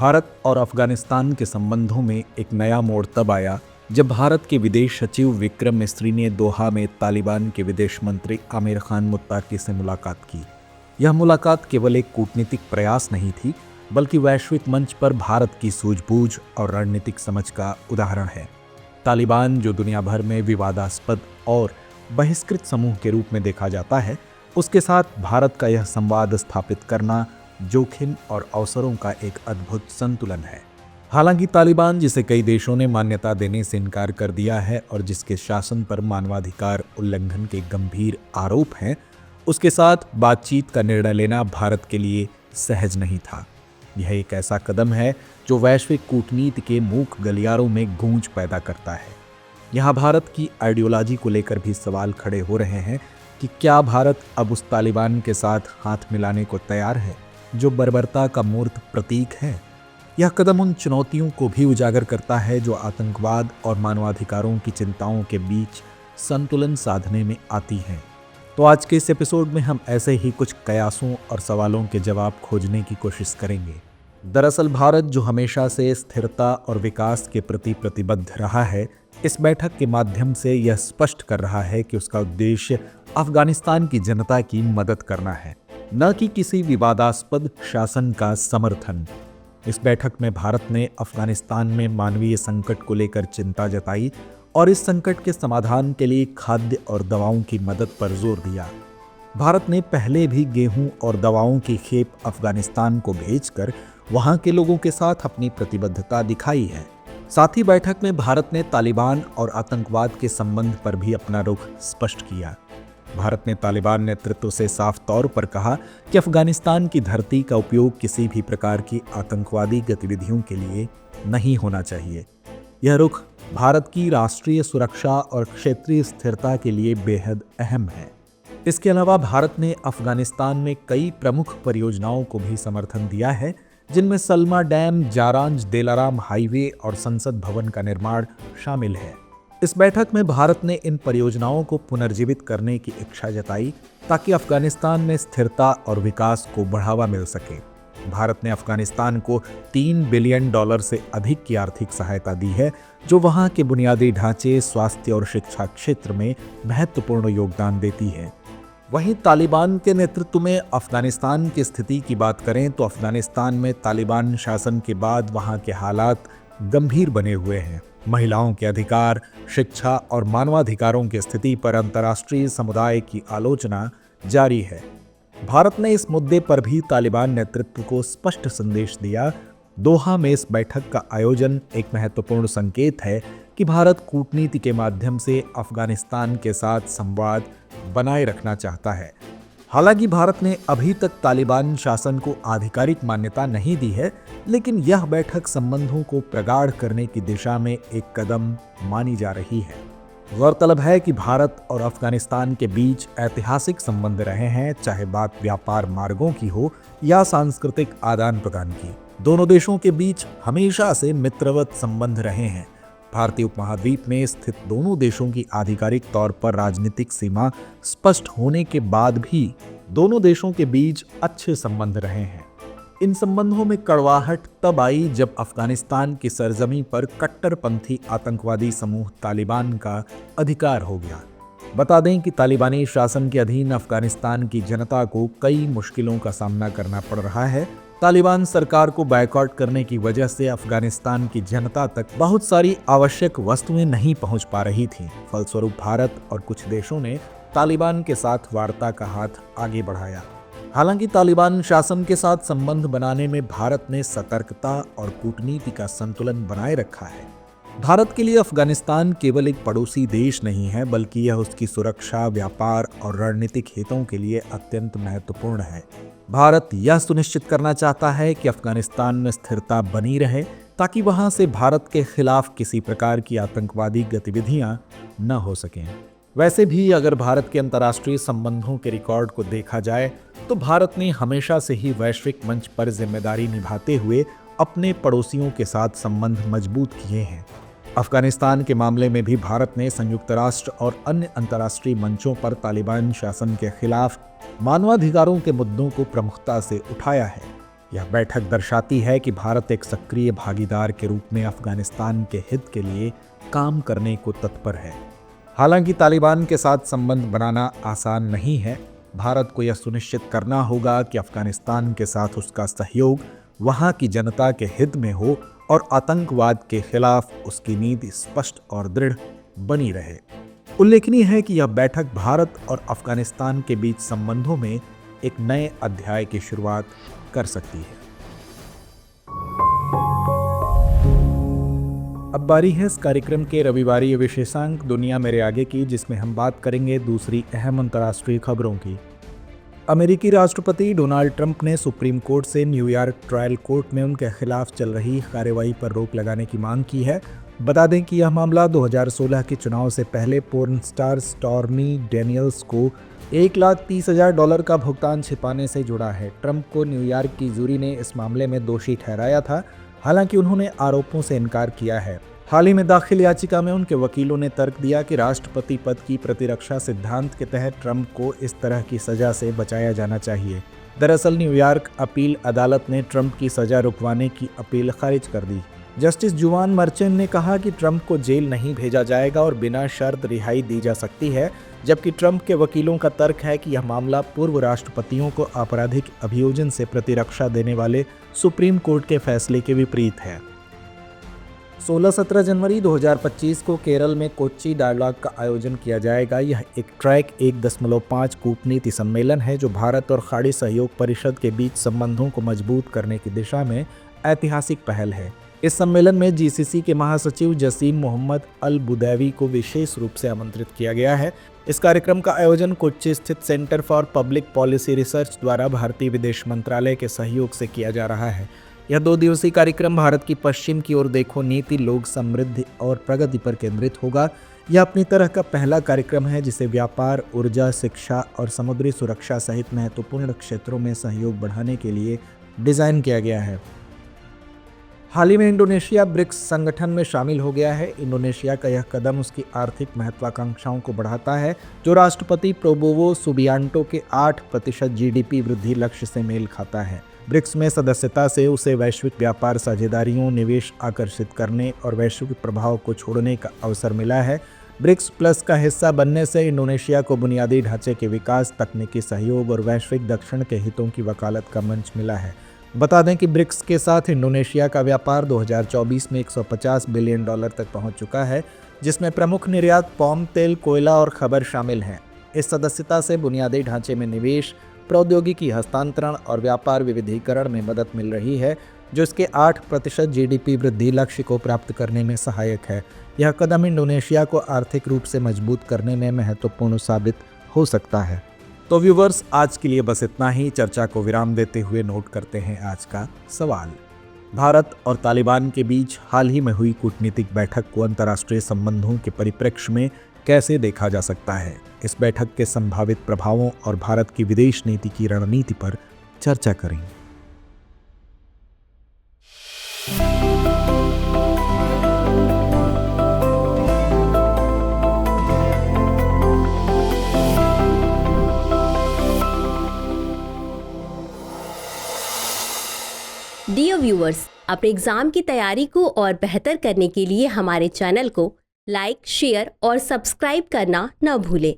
भारत और अफगानिस्तान के संबंधों में एक नया मोड़ तब आया जब भारत के विदेश सचिव विक्रम मिस्री ने दोहा में तालिबान के विदेश मंत्री आमिर खान मुत्ताकी से मुलाकात की। यह मुलाकात केवल एक कूटनीतिक प्रयास नहीं थी, बल्कि वैश्विक मंच पर भारत की सूझबूझ और रणनीतिक समझ का उदाहरण है। तालिबान, जो दुनिया भर में विवादास्पद और बहिष्कृत समूह के रूप में देखा जाता है, उसके साथ भारत का यह संवाद स्थापित करना जोखिम और अवसरों का एक अद्भुत संतुलन है। हालांकि तालिबान, जिसे कई देशों ने मान्यता देने से इनकार कर दिया है और जिसके शासन पर मानवाधिकार उल्लंघन के गंभीर आरोप हैं, उसके साथ बातचीत का निर्णय लेना भारत के लिए सहज नहीं था। यह एक ऐसा कदम है जो वैश्विक कूटनीति के मूक गलियारों में गूंज पैदा करता है। यहाँ भारत की आइडियोलॉजी को लेकर भी सवाल खड़े हो रहे हैं कि क्या भारत अब उस तालिबान के साथ हाथ मिलाने को तैयार है जो बर्बरता का मूर्त प्रतीक है। यह कदम उन चुनौतियों को भी उजागर करता है जो आतंकवाद और मानवाधिकारों की चिंताओं के बीच संतुलन साधने में आती हैं। तो आज के इस एपिसोड में हम ऐसे ही कुछ कयासों और सवालों के जवाब खोजने की कोशिश करेंगे। दरअसल भारत, जो हमेशा से स्थिरता और विकास के प्रति प्रतिबद्ध रहा है, इस बैठक के माध्यम से यह स्पष्ट कर रहा है कि उसका उद्देश्य अफगानिस्तान की जनता की मदद करना है, न कि किसी विवादास्पद शासन का समर्थन। इस बैठक में भारत ने अफगानिस्तान में मानवीय संकट को लेकर चिंता जताई और इस संकट के समाधान के लिए खाद्य और दवाओं की मदद पर जोर दिया। भारत ने पहले भी गेहूं और दवाओं की खेप अफगानिस्तान को भेजकर वहां के लोगों के साथ अपनी प्रतिबद्धता दिखाई है। साथ ही बैठक में भारत ने तालिबान और आतंकवाद के संबंध पर भी अपना रुख स्पष्ट किया। भारत ने तालिबान नेतृत्व से साफ तौर पर कहा कि अफगानिस्तान की धरती का उपयोग किसी भी प्रकार की आतंकवादी गतिविधियों के लिए नहीं होना चाहिए। यह रुख भारत की राष्ट्रीय सुरक्षा और क्षेत्रीय स्थिरता के लिए बेहद अहम है। इसके अलावा भारत ने अफगानिस्तान में कई प्रमुख परियोजनाओं को भी समर्थन दिया है, जिनमें सलमा डैम, जारांज दिलाराम हाईवे और संसद भवन का निर्माण शामिल है। इस बैठक में भारत ने इन परियोजनाओं को पुनर्जीवित करने की इच्छा जताई ताकि अफगानिस्तान में स्थिरता और विकास को बढ़ावा मिल सके। भारत ने अफगानिस्तान को $3 बिलियन से अधिक की आर्थिक सहायता दी है, जो वहां के बुनियादी ढांचे, स्वास्थ्य और शिक्षा क्षेत्र में महत्वपूर्ण योगदान देती है। वहीं तालिबान के नेतृत्व में अफगानिस्तान की स्थिति की बात करें तो अफगानिस्तान में तालिबान शासन के बाद वहां के हालात गंभीर बने हुए हैं। महिलाओं के अधिकार, शिक्षा और मानवाधिकारों की स्थिति पर अंतर्राष्ट्रीय समुदाय की आलोचना जारी है। भारत ने इस मुद्दे पर भी तालिबान नेतृत्व को स्पष्ट संदेश दिया। दोहा में इस बैठक का आयोजन एक महत्वपूर्ण संकेत है कि भारत कूटनीति के माध्यम से अफगानिस्तान के साथ संवाद बनाए रखना चाहता है। हालांकि भारत ने अभी तक तालिबान शासन को आधिकारिक मान्यता नहीं दी है, लेकिन यह बैठक संबंधों को प्रगाढ़ करने की दिशा में एक कदम मानी जा रही है। गौरतलब है कि भारत और अफगानिस्तान के बीच ऐतिहासिक संबंध रहे हैं, चाहे बात व्यापार मार्गों की हो या सांस्कृतिक आदान प्रदान की। दोनों देशों के बीच हमेशा से मित्रवत संबंध रहे हैं। भारतीय उपमहाद्वीप में स्थित दोनों देशों की आधिकारिक तौर पर राजनीतिक सीमा स्पष्ट होने के बाद भी दोनों देशों के बीच अच्छे संबंध रहे हैं। इन संबंधों में कड़वाहट तब आई जब अफगानिस्तान की सरजमी पर कट्टरपंथी आतंकवादी समूह तालिबान का अधिकार हो गया। बता दें कि तालिबानी शासन के अधीन अफगानिस्तान की जनता को कई मुश्किलों का सामना करना पड़ रहा है। तालिबान सरकार को बायकॉट करने की वजह से अफगानिस्तान की जनता तक बहुत सारी आवश्यक वस्तुएं नहीं पहुंच पा रही थीं। फलस्वरूप भारत और कुछ देशों ने तालिबान के साथ वार्ता का हाथ आगे बढ़ाया। हालांकि तालिबान शासन के साथ संबंध बनाने में भारत ने सतर्कता और कूटनीति का संतुलन बनाए रखा है। भारत के लिए अफगानिस्तान केवल एक पड़ोसी देश नहीं है, बल्कि यह उसकी सुरक्षा, व्यापार और रणनीतिक हितों के लिए अत्यंत महत्वपूर्ण है। भारत यह सुनिश्चित करना चाहता है कि अफगानिस्तान में स्थिरता बनी रहे, ताकि वहां से भारत के खिलाफ किसी प्रकार की आतंकवादी गतिविधियां न हो सकें। वैसे भी अगर भारत के अंतर्राष्ट्रीय संबंधों के रिकॉर्ड को देखा जाए तो भारत ने हमेशा से ही वैश्विक मंच पर जिम्मेदारी निभाते हुए अपने पड़ोसियों के साथ संबंध मजबूत किए हैं। अफगानिस्तान के मामले में भी भारत ने संयुक्त राष्ट्र और अन्य अंतर्राष्ट्रीय मंचों पर तालिबान शासन के खिलाफ मानवाधिकारों के मुद्दों को प्रमुखता से उठाया है। यह बैठक दर्शाती है कि भारत एक सक्रिय भागीदार के रूप में अफगानिस्तान के हित के लिए काम करने को तत्पर है। हालांकि तालिबान के साथ संबंध बनाना आसान नहीं है। भारत को यह सुनिश्चित करना होगा कि अफगानिस्तान के साथ उसका सहयोग वहां की जनता के हित में हो और आतंकवाद के खिलाफ उसकी नीति स्पष्ट और दृढ़ बनी रहे। उल्लेखनीय है कि यह बैठक भारत और अफगानिस्तान के बीच संबंधों में एक नए अध्याय की शुरुआत कर सकती है। अब बारी है इस कार्यक्रम के रविवारी विशेषांक दुनिया मेरे आगे की, जिसमें हम बात करेंगे दूसरी अहम अंतर्राष्ट्रीय खबरों की। अमेरिकी राष्ट्रपति डोनाल्ड ट्रंप ने सुप्रीम कोर्ट से न्यूयॉर्क ट्रायल कोर्ट में उनके खिलाफ चल रही कार्रवाई पर रोक लगाने की मांग की है। बता दें कि यह मामला 2016 के चुनाव से पहले पोर्न स्टार स्टॉर्मी डैनियल्स को $1,30,000 का भुगतान छिपाने से जुड़ा है। ट्रंप को न्यूयॉर्क की जूरी ने इस मामले में दोषी ठहराया था, हालांकि उन्होंने आरोपों से इनकार किया है। हाल ही में दाखिल याचिका में उनके वकीलों ने तर्क दिया कि राष्ट्रपति पद की प्रतिरक्षा सिद्धांत के तहत ट्रंप को इस तरह की सजा से बचाया जाना चाहिए। दरअसल न्यूयॉर्क अपील अदालत ने ट्रंप की सजा रुकवाने की अपील खारिज कर दी। जस्टिस जुआन मर्चेंट ने कहा कि ट्रंप को जेल नहीं भेजा जाएगा और बिना शर्त रिहाई दी जा सकती है, जबकि ट्रंप के वकीलों का तर्क है कि यह मामला पूर्व राष्ट्रपतियों को आपराधिक अभियोजन से प्रतिरक्षा देने वाले सुप्रीम कोर्ट के फैसले के विपरीत है। 16-17 जनवरी 2025 को केरल में कोच्चि डायलॉग का आयोजन किया जाएगा। यह एक ट्रैक 1.5 कूटनीति सम्मेलन है जो भारत और खाड़ी सहयोग परिषद के बीच संबंधों को मजबूत करने की दिशा में ऐतिहासिक पहल है। इस सम्मेलन में जीसीसी के महासचिव जसीम मोहम्मद अल बुदैवी को विशेष रूप से आमंत्रित किया गया है। इस कार्यक्रम का आयोजन कोच्चि स्थित centre for public policy research द्वारा भारतीय विदेश मंत्रालय के सहयोग से किया जा रहा है। यह 2 दिवसीय कार्यक्रम भारत की पश्चिम की ओर देखो नीति, लोक समृद्धि और प्रगति पर केंद्रित होगा। यह अपनी तरह का पहला कार्यक्रम है जिसे व्यापार, ऊर्जा, शिक्षा और समुद्री सुरक्षा सहित महत्वपूर्ण क्षेत्रों में सहयोग बढ़ाने के लिए डिजाइन किया गया है। हाल ही में इंडोनेशिया ब्रिक्स संगठन में शामिल हो गया है। इंडोनेशिया का यह कदम उसकी आर्थिक महत्वाकांक्षाओं को बढ़ाता है, जो राष्ट्रपति प्रोबोवो सुबियांटो के 8% जीडीपी वृद्धि लक्ष्य से मेल खाता है। ब्रिक्स में सदस्यता से उसे वैश्विक व्यापार साझेदारियों, निवेश आकर्षित करने और वैश्विक प्रभाव को छोड़ने का अवसर मिला है। ब्रिक्स प्लस का हिस्सा बनने से इंडोनेशिया को बुनियादी ढांचे के विकास, तकनीकी सहयोग और वैश्विक दक्षिण के हितों की वकालत का मंच मिला है। बता दें कि ब्रिक्स के साथ इंडोनेशिया का व्यापार 2024 में $150 बिलियन तक पहुंच चुका है, जिसमें प्रमुख निर्यात पाम तेल, कोयला और खबर शामिल हैं। इस सदस्यता से बुनियादी ढांचे में निवेश, प्रौद्योगिकी हस्तांतरण और व्यापार विविधीकरण में मदद मिल रही है, जो इसके 8% जीडीपी वृद्धि लक्ष्य को प्राप्त करने में सहायक है। यह कदम इंडोनेशिया को आर्थिक रूप से मजबूत करने में महत्वपूर्ण साबित हो सकता है। तो व्यूवर्स, आज के लिए बस इतना ही। चर्चा को विराम देते हुए नोट करते हैं आज का सवाल। भारत और तालिबान के बीच हाल ही में हुई कूटनीतिक बैठक को अंतर्राष्ट्रीय संबंधों के परिप्रेक्ष्य में कैसे देखा जा सकता है? इस बैठक के संभावित प्रभावों और भारत की विदेश नीति की रणनीति पर चर्चा करें। डियर व्यूअर्स, अपने एग्जाम की तैयारी को और बेहतर करने के लिए हमारे चैनल को लाइक, शेयर और सब्सक्राइब करना न भूलें।